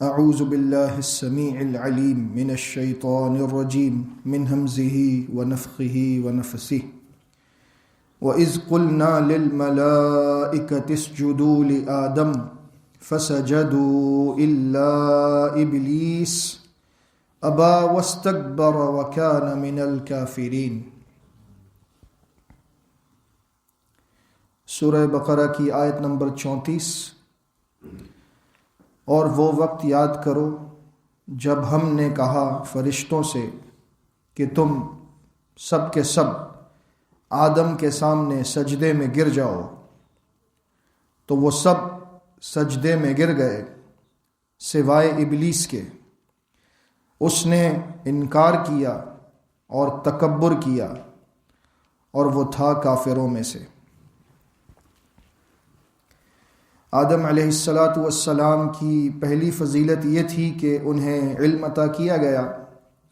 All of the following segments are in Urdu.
اعوذ باللہ السمیع العلیم من الشیطان الرجیم من ہمزہ ونفخہ ونفثہ وَإِذْ قُلْنَا لِلْمَلَائِكَةِ اسْجُدُوا لِآدَمَ فَسَجَدُوا إِلَّا إِبْلِيسَ أَبَى وَاسْتَكْبَرَ وَكَانَ مِنَ الْكَافِرِينَ۔ سورہ بقرہ کی آیت نمبر 34۔ اور وہ وقت یاد کرو جب ہم نے کہا فرشتوں سے کہ تم سب کے سب آدم کے سامنے سجدے میں گر جاؤ، تو وہ سب سجدے میں گر گئے سوائے ابلیس کے۔ اس نے انکار کیا اور تکبر کیا اور وہ تھا کافروں میں سے۔ آدم علیہ السلام کی پہلی فضیلت یہ تھی کہ انہیں علم عطا کیا گیا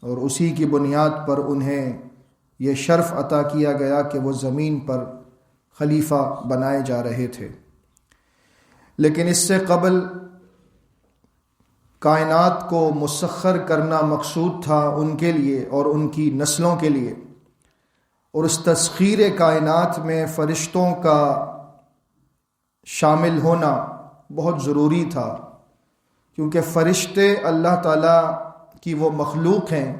اور اسی کی بنیاد پر انہیں یہ شرف عطا کیا گیا کہ وہ زمین پر خلیفہ بنائے جا رہے تھے۔ لیکن اس سے قبل کائنات کو مسخر کرنا مقصود تھا ان کے لیے اور ان کی نسلوں کے لیے، اور اس تسخیر کائنات میں فرشتوں کا شامل ہونا بہت ضروری تھا، کیونکہ فرشتے اللہ تعالیٰ کی وہ مخلوق ہیں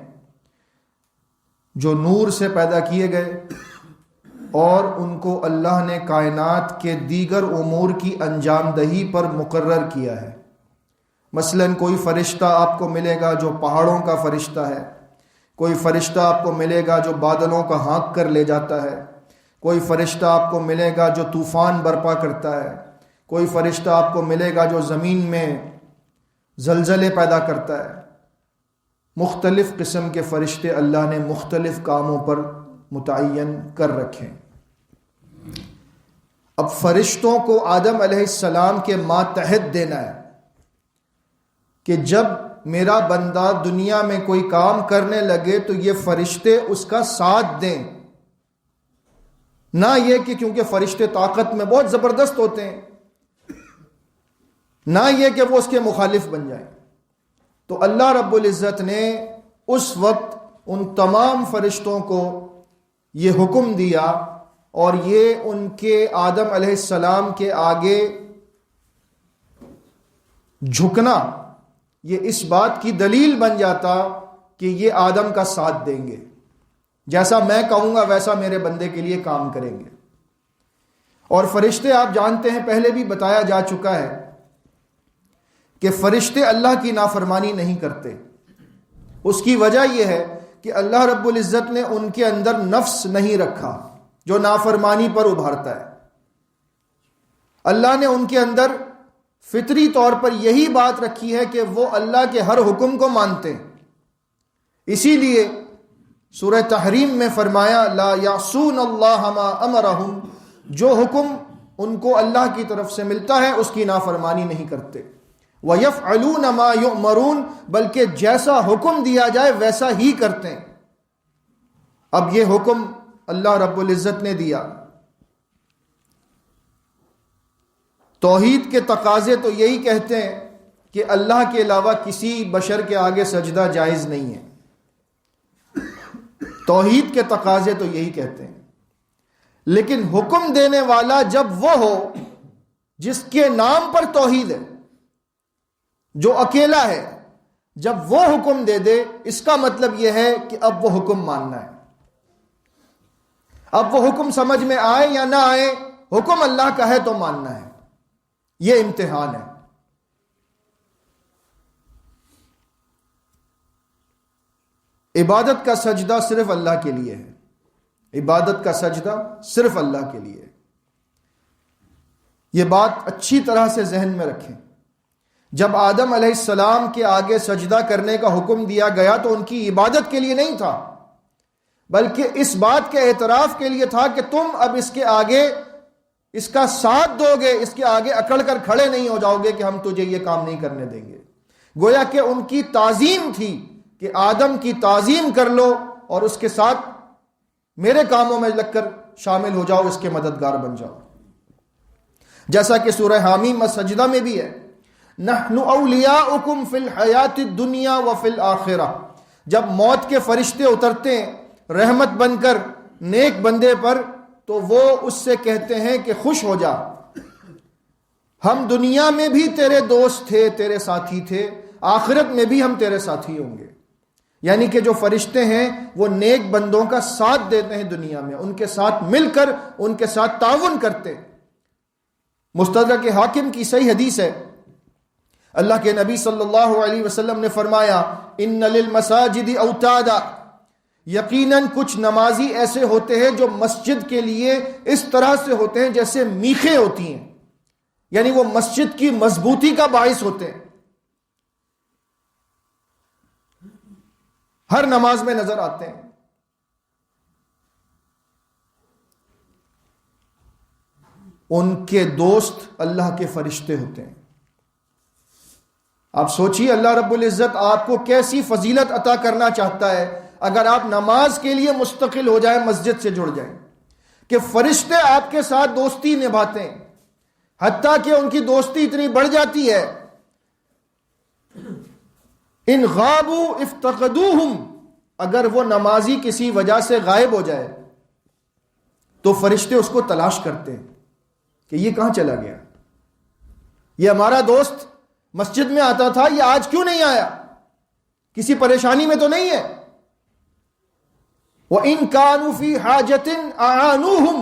جو نور سے پیدا کیے گئے، اور ان کو اللہ نے کائنات کے دیگر امور کی انجام دہی پر مقرر کیا ہے۔ مثلا کوئی فرشتہ آپ کو ملے گا جو پہاڑوں کا فرشتہ ہے، کوئی فرشتہ آپ کو ملے گا جو بادلوں کا ہانک کر لے جاتا ہے، کوئی فرشتہ آپ کو ملے گا جو طوفان برپا کرتا ہے، کوئی فرشتہ آپ کو ملے گا جو زمین میں زلزلے پیدا کرتا ہے۔ مختلف قسم کے فرشتے اللہ نے مختلف کاموں پر متعین کر رکھے۔ اب فرشتوں کو آدم علیہ السلام کے ماتحت دینا ہے کہ جب میرا بندہ دنیا میں کوئی کام کرنے لگے تو یہ فرشتے اس کا ساتھ دیں، نہ یہ کہ کیونکہ فرشتے طاقت میں بہت زبردست ہوتے ہیں، نہ یہ کہ وہ اس کے مخالف بن جائیں۔ تو اللہ رب العزت نے اس وقت ان تمام فرشتوں کو یہ حکم دیا، اور یہ ان کے آدم علیہ السلام کے آگے جھکنا یہ اس بات کی دلیل بن جاتا کہ یہ آدم کا ساتھ دیں گے، جیسا میں کہوں گا ویسا میرے بندے کے لیے کام کریں گے۔ اور فرشتے آپ جانتے ہیں، پہلے بھی بتایا جا چکا ہے کہ فرشتے اللہ کی نافرمانی نہیں کرتے۔ اس کی وجہ یہ ہے کہ اللہ رب العزت نے ان کے اندر نفس نہیں رکھا جو نافرمانی پر ابھارتا ہے۔ اللہ نے ان کے اندر فطری طور پر یہی بات رکھی ہے کہ وہ اللہ کے ہر حکم کو مانتے ہیں۔ اسی لیے سورہ تحریم میں فرمایا لا یعصون اللہ ما امرہم، جو حکم ان کو اللہ کی طرف سے ملتا ہے اس کی نافرمانی نہیں کرتے۔ وَيَفْعَلُونَ مَا يُؤْمَرُونَ، بلکہ جیسا حکم دیا جائے ویسا ہی کرتے ہیں۔ اب یہ حکم اللہ رب العزت نے دیا۔ توحید کے تقاضے تو یہی کہتے ہیں کہ اللہ کے علاوہ کسی بشر کے آگے سجدہ جائز نہیں ہے۔ توحید کے تقاضے تو یہی کہتے ہیں، لیکن حکم دینے والا جب وہ ہو جس کے نام پر توحید ہے، جو اکیلا ہے، جب وہ حکم دے دے، اس کا مطلب یہ ہے کہ اب وہ حکم ماننا ہے۔ اب وہ حکم سمجھ میں آئے یا نہ آئے، حکم اللہ کا ہے تو ماننا ہے۔ یہ امتحان ہے۔ عبادت کا سجدہ صرف اللہ کے لیے ہے، عبادت کا سجدہ صرف اللہ کے لیے ہے۔ یہ بات اچھی طرح سے ذہن میں رکھیں۔ جب آدم علیہ السلام کے آگے سجدہ کرنے کا حکم دیا گیا تو ان کی عبادت کے لیے نہیں تھا، بلکہ اس بات کے اعتراف کے لیے تھا کہ تم اب اس کے آگے اس کا ساتھ دو گے، اس کے آگے اکڑ کر کھڑے نہیں ہو جاؤ گے کہ ہم تجھے یہ کام نہیں کرنے دیں گے۔ گویا کہ ان کی تعظیم تھی کہ آدم کی تعظیم کر لو اور اس کے ساتھ میرے کاموں میں لگ کر شامل ہو جاؤ، اس کے مددگار بن جاؤ۔ جیسا کہ سورہ حامیم السجدہ میں بھی ہے، نحن اولیاؤکم فی الحیات الدنیا وفی الآخرہ. جب موت کے فرشتے اترتے ہیں رحمت بن کر نیک بندے پر تو وہ اس سے کہتے ہیں کہ خوش ہو جا، ہم دنیا میں بھی تیرے دوست تھے، تیرے ساتھی تھے، آخرت میں بھی ہم تیرے ساتھی ہوں گے. یعنی کہ جو فرشتے ہیں وہ نیک بندوں کا ساتھ دیتے ہیں دنیا میں، ان کے ساتھ مل کر ان کے ساتھ تعاون کرتے ہیں. مستدرک حاکم کی صحیح حدیث ہے، اللہ کے نبی صلی اللہ علیہ وسلم نے فرمایا ان للمساجد اوتادا، یقیناً کچھ نمازی ایسے ہوتے ہیں جو مسجد کے لیے اس طرح سے ہوتے ہیں جیسے میخیں ہوتی ہیں، یعنی وہ مسجد کی مضبوطی کا باعث ہوتے ہیں. ہر نماز میں نظر آتے ہیں. ان کے دوست اللہ کے فرشتے ہوتے ہیں. آپ سوچیے اللہ رب العزت آپ کو کیسی فضیلت عطا کرنا چاہتا ہے اگر آپ نماز کے لیے مستقل ہو جائیں، مسجد سے جڑ جائیں، کہ فرشتے آپ کے ساتھ دوستی نبھاتے ہیں، حتیٰ کہ ان کی دوستی اتنی بڑھ جاتی ہے ان غابوا افتقدوہم، اگر وہ نمازی کسی وجہ سے غائب ہو جائے تو فرشتے اس کو تلاش کرتے ہیں کہ یہ کہاں چلا گیا، یہ ہمارا دوست مسجد میں آتا تھا، یہ آج کیوں نہیں آیا، کسی پریشانی میں تو نہیں ہے. وَإِن كَانُوا فِي حَاجَةٍ أَعَانُوهُمْ،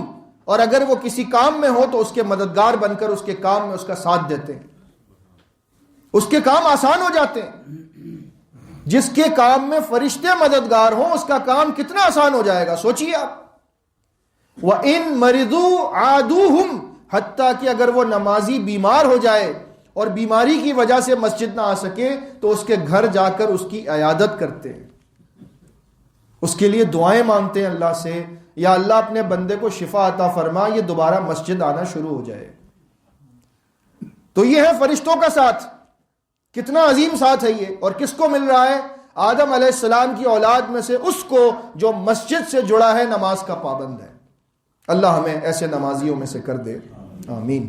اور اگر وہ کسی کام میں ہو تو اس کے مددگار بن کر اس کے کام میں اس کا ساتھ دیتے ہیں، اس کے کام آسان ہو جاتے ہیں. جس کے کام میں فرشتے مددگار ہوں اس کا کام کتنا آسان ہو جائے گا، سوچئے آپ. وَإِن مَرِضُوا عَادُوهُمْ، حتیٰ کہ اگر وہ نمازی بیمار ہو جائے اور بیماری کی وجہ سے مسجد نہ آ سکے تو اس کے گھر جا کر اس کی عیادت کرتے ہیں، اس کے لیے دعائیں مانگتے ہیں اللہ سے، یا اللہ اپنے بندے کو شفا عطا فرما، یہ دوبارہ مسجد آنا شروع ہو جائے. تو یہ ہے فرشتوں کا ساتھ، کتنا عظیم ساتھ ہے یہ. اور کس کو مل رہا ہے؟ آدم علیہ السلام کی اولاد میں سے اس کو جو مسجد سے جڑا ہے، نماز کا پابند ہے. اللہ ہمیں ایسے نمازیوں میں سے کر دے، آمین.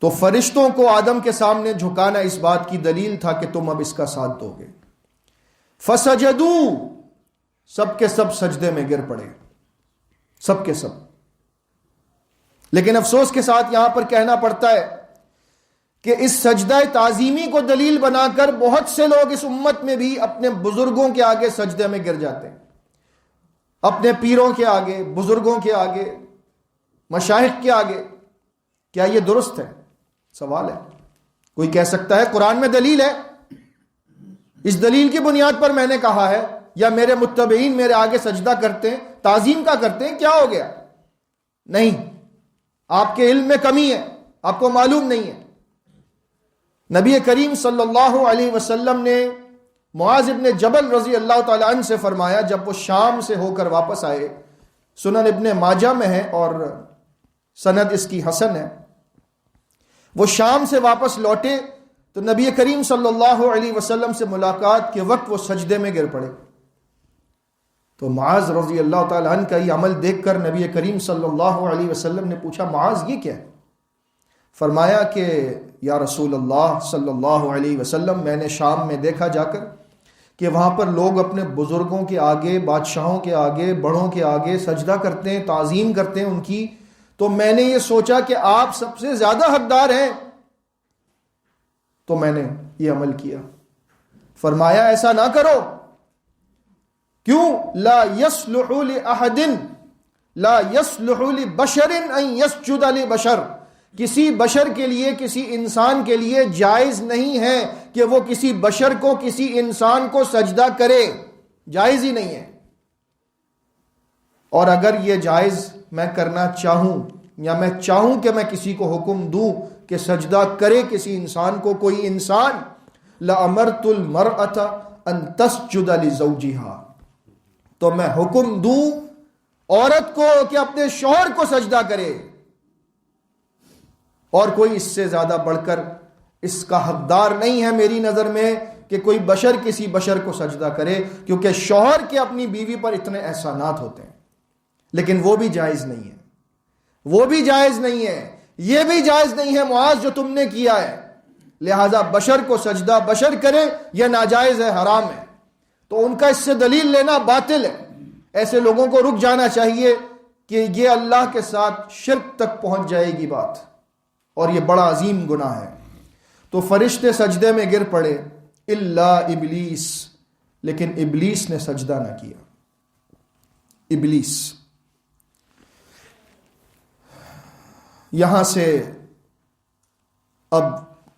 تو فرشتوں کو آدم کے سامنے جھکانا اس بات کی دلیل تھا کہ تم اب اس کا ساتھ دو گے. فسجدوا، سب کے سب سجدے میں گر پڑے، سب کے سب. لیکن افسوس کے ساتھ یہاں پر کہنا پڑتا ہے کہ اس سجدہ تعظیمی کو دلیل بنا کر بہت سے لوگ اس امت میں بھی اپنے بزرگوں کے آگے سجدے میں گر جاتے ہیں، اپنے پیروں کے آگے، بزرگوں کے آگے، مشائخ کے آگے. کیا یہ درست ہے؟ سوال ہے. کوئی کہہ سکتا ہے قرآن میں دلیل ہے، اس دلیل کی بنیاد پر میں نے کہا ہے، یا میرے متبعین میرے آگے سجدہ کرتے ہیں، تعظیم کا کرتے ہیں، کیا ہو گیا؟ نہیں، آپ کے علم میں کمی ہے، آپ کو معلوم نہیں ہے. نبی کریم صلی اللہ علیہ وسلم نے معاذ ابن جبل رضی اللہ تعالی عنہ سے فرمایا، جب وہ شام سے ہو کر واپس آئے، سنن ابن ماجہ میں ہے اور سند اس کی حسن ہے، وہ شام سے واپس لوٹے تو نبی کریم صلی اللہ علیہ وسلم سے ملاقات کے وقت وہ سجدے میں گر پڑے. تو معاذ رضی اللہ تعالی عنہ کا یہ عمل دیکھ کر نبی کریم صلی اللہ علیہ وسلم نے پوچھا، معاذ یہ کیا ہے؟ فرمایا کہ یا رسول اللہ صلی اللہ علیہ وسلم، میں نے شام میں دیکھا جا کر کہ وہاں پر لوگ اپنے بزرگوں کے آگے، بادشاہوں کے آگے، بڑوں کے آگے سجدہ کرتے ہیں، تعظیم کرتے ہیں ان کی، تو میں نے یہ سوچا کہ آپ سب سے زیادہ حقدار ہیں، تو میں نے یہ عمل کیا. فرمایا ایسا نہ کرو. کیوں؟ لا يصلح لأحد لا يصلح لبشر ان يسجد لبشر، کسی بشر کے لیے، کسی انسان کے لیے جائز نہیں ہے کہ وہ کسی بشر کو، کسی انسان کو سجدہ کرے، جائز ہی نہیں ہے. اور اگر یہ جائز میں کرنا چاہوں یا میں چاہوں کہ میں کسی کو حکم دوں کہ سجدہ کرے کسی انسان کو، کوئی انسان، لَأَمَرْتُ الْمَرْأَةَ أَن تَسْجُدَ لِزَوْجِهَا، تو میں حکم دوں عورت کو کہ اپنے شوہر کو سجدہ کرے. اور کوئی اس سے زیادہ بڑھ کر اس کا حقدار نہیں ہے میری نظر میں کہ کوئی بشر کسی بشر کو سجدہ کرے، کیونکہ شوہر کے اپنی بیوی پر اتنے احسانات ہوتے ہیں. لیکن وہ بھی جائز نہیں ہے، وہ بھی جائز نہیں ہے یہ بھی جائز نہیں ہے معاذ جو تم نے کیا ہے، لہذا بشر کو سجدہ بشر کرے یہ ناجائز ہے، حرام ہے۔ تو ان کا اس سے دلیل لینا باطل ہے۔ ایسے لوگوں کو رک جانا چاہیے کہ یہ اللہ کے ساتھ شرک تک پہنچ جائے گی بات، اور یہ بڑا عظیم گناہ ہے۔ تو فرشتے سجدے میں گر پڑے الا ابلیس، لیکن ابلیس نے سجدہ نہ کیا۔ ابلیس، یہاں سے اب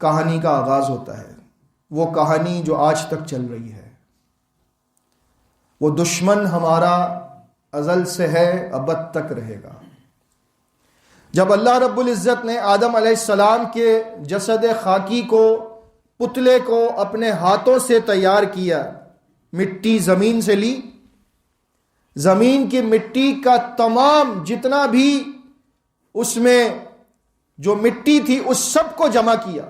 کہانی کا آغاز ہوتا ہے، وہ کہانی جو آج تک چل رہی ہے۔ وہ دشمن ہمارا ازل سے ہے، ابد تک رہے گا۔ جب اللہ رب العزت نے آدم علیہ السلام کے جسد خاکی کو، پتلے کو اپنے ہاتھوں سے تیار کیا، مٹی زمین سے لی، زمین کی مٹی کا تمام جتنا بھی اس میں جو مٹی تھی اس سب کو جمع کیا۔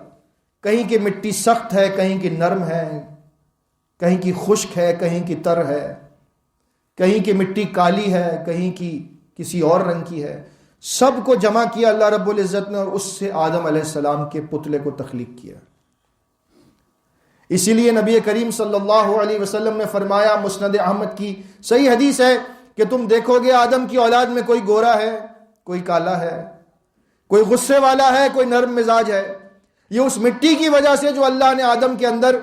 کہیں کی مٹی سخت ہے، کہیں کی نرم ہے، کہیں کی خشک ہے، کہیں کی تر ہے، کہیں کی مٹی کالی ہے، کہیں کی کسی اور رنگ کی ہے، سب کو جمع کیا اللہ رب العزت نے، اور اس سے آدم علیہ السلام کے پتلے کو تخلیق کیا۔ اسی لیے نبی کریم صلی اللہ علیہ وسلم نے فرمایا، مسند احمد کی صحیح حدیث ہے، کہ تم دیکھو گے آدم کی اولاد میں کوئی گورا ہے، کوئی کالا ہے، کوئی غصے والا ہے، کوئی نرم مزاج ہے۔ یہ اس مٹی کی وجہ سے جو اللہ نے آدم کے اندر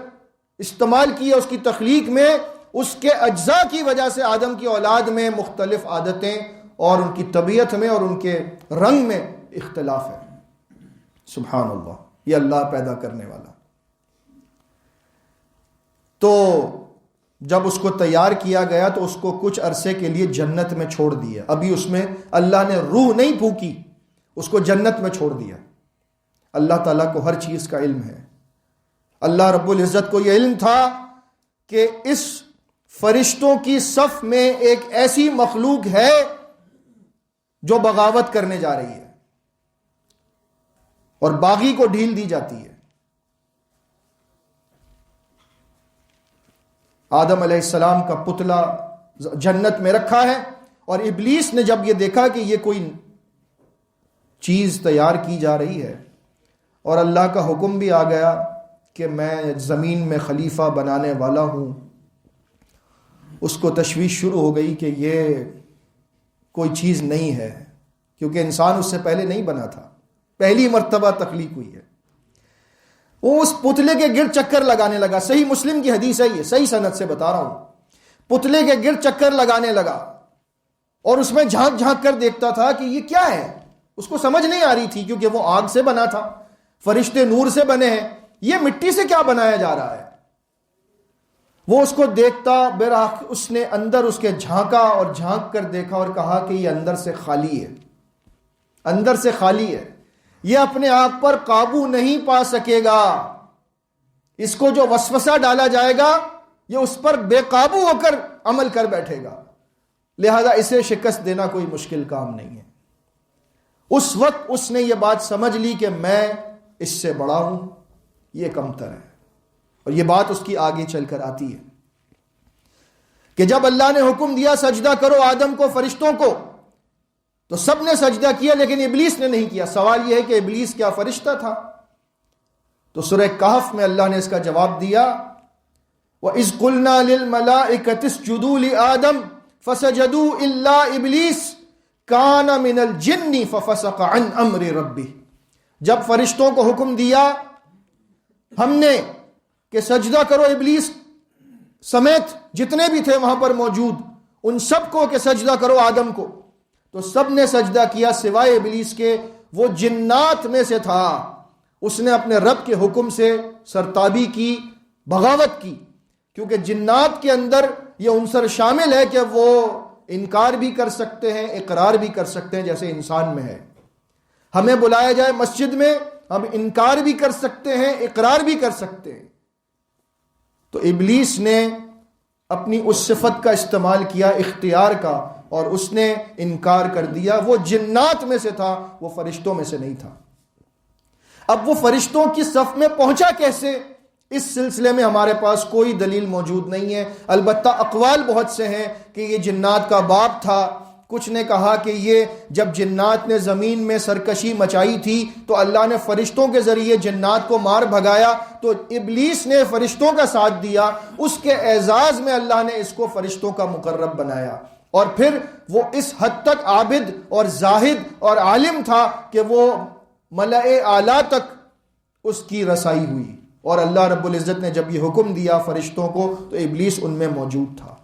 استعمال کیا، اس کی تخلیق میں، اس کے اجزاء کی وجہ سے آدم کی اولاد میں مختلف عادتیں اور ان کی طبیعت میں اور ان کے رنگ میں اختلاف ہے۔ سبحان اللہ، یہ اللہ پیدا کرنے والا۔ تو جب اس کو تیار کیا گیا تو اس کو کچھ عرصے کے لیے جنت میں چھوڑ دیا۔ ابھی اس میں اللہ نے روح نہیں پھونکی، اس کو جنت میں چھوڑ دیا۔ اللہ تعالیٰ کو ہر چیز کا علم ہے۔ اللہ رب العزت کو یہ علم تھا کہ اس فرشتوں کی صف میں ایک ایسی مخلوق ہے جو بغاوت کرنے جا رہی ہے اور باغی کو ڈھیل دی جاتی ہے۔ آدم علیہ السلام کا پتلا جنت میں رکھا ہے، اور ابلیس نے جب یہ دیکھا کہ یہ کوئی چیز تیار کی جا رہی ہے اور اللہ کا حکم بھی آ گیا کہ میں زمین میں خلیفہ بنانے والا ہوں، اس کو تشویش شروع ہو گئی کہ یہ کوئی چیز نہیں ہے، کیونکہ انسان اس سے پہلے نہیں بنا تھا، پہلی مرتبہ تخلیق ہوئی ہے۔ وہ اس پتلے کے گرد چکر لگانے لگا۔ صحیح مسلم کی حدیث ہے، یہ صحیح سند سے بتا رہا ہوں۔ پتلے کے گرد چکر لگانے لگا اور اس میں جھانک جھانک کر دیکھتا تھا کہ یہ کیا ہے۔ اس کو سمجھ نہیں آ رہی تھی، کیونکہ وہ آگ سے بنا تھا، فرشتے نور سے بنے ہیں، یہ مٹی سے کیا بنایا جا رہا ہے۔ وہ اس کو دیکھتا، بہرحال اس نے اندر اس کے جھانکا اور جھانک کر دیکھا اور کہا کہ یہ اندر سے خالی ہے، اندر سے خالی ہے، یہ اپنے آپ پر قابو نہیں پا سکے گا، اس کو جو وسوسہ ڈالا جائے گا یہ اس پر بے قابو ہو کر عمل کر بیٹھے گا، لہذا اسے شکست دینا کوئی مشکل کام نہیں ہے۔ اس وقت اس نے یہ بات سمجھ لی کہ میں اس سے بڑا ہوں، یہ کمتر ہے۔ اور یہ بات اس کی آگے چل کر آتی ہے کہ جب اللہ نے حکم دیا سجدہ کرو آدم کو، فرشتوں کو، تو سب نے سجدہ کیا لیکن ابلیس نے نہیں کیا۔ سوال یہ ہے کہ ابلیس کیا فرشتہ تھا؟ تو سورہ کہف میں اللہ نے اس کا جواب دیا، وَإِذْ قُلْنَا لِلْمَلَائِكَةِ اسْجُدُوا لِآدَمَ فَسَجَدُوا إِلَّا إِبْلِيسَ كَانَ مِنَ الْجِنِّ فَفَسَقَ عَنْ أَمْرِ رَبِّهِ۔ جب فرشتوں کو حکم دیا ہم نے کہ سجدہ کرو ابلیس سمیت جتنے بھی تھے وہاں پر موجود، ان سب کو کہ سجدہ کرو آدم کو، تو سب نے سجدہ کیا سوائے ابلیس کے، وہ جنات میں سے تھا، اس نے اپنے رب کے حکم سے سرتابی کی، بغاوت کی، کیونکہ جنات کے اندر یہ عنصر شامل ہے کہ وہ انکار بھی کر سکتے ہیں، اقرار بھی کر سکتے ہیں، جیسے انسان میں ہے۔ ہمیں بلایا جائے مسجد میں، ہم انکار بھی کر سکتے ہیں، اقرار بھی کر سکتے ہیں۔ تو ابلیس نے اپنی اس صفت کا استعمال کیا، اختیار کا، اور اس نے انکار کر دیا۔ وہ جنات میں سے تھا، وہ فرشتوں میں سے نہیں تھا۔ اب وہ فرشتوں کی صف میں پہنچا کیسے، اس سلسلے میں ہمارے پاس کوئی دلیل موجود نہیں ہے۔ البتہ اقوال بہت سے ہیں کہ یہ جنات کا باپ تھا، کچھ نے کہا کہ یہ جب جنات نے زمین میں سرکشی مچائی تھی تو اللہ نے فرشتوں کے ذریعے جنات کو مار بھگایا، تو ابلیس نے فرشتوں کا ساتھ دیا، اس کے اعزاز میں اللہ نے اس کو فرشتوں کا مقرب بنایا، اور پھر وہ اس حد تک عابد اور زاہد اور عالم تھا کہ وہ ملأ اعلیٰ تک اس کی رسائی ہوئی، اور اللہ رب العزت نے جب یہ حکم دیا فرشتوں کو تو ابلیس ان میں موجود تھا۔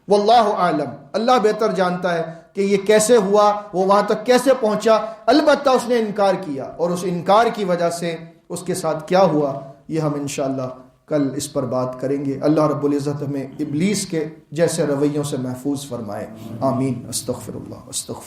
واللہ عالم، اللہ بہتر جانتا ہے کہ یہ کیسے ہوا، وہ وہاں تک کیسے پہنچا، البتہ اس نے انکار کیا، اور اس انکار کی وجہ سے اس کے ساتھ کیا ہوا یہ ہم انشاءاللہ کل اس پر بات کریں گے۔ اللہ رب العزت ہمیں ابلیس کے جیسے رویوں سے محفوظ فرمائے، آمین۔ استغفر اللہ، استغفر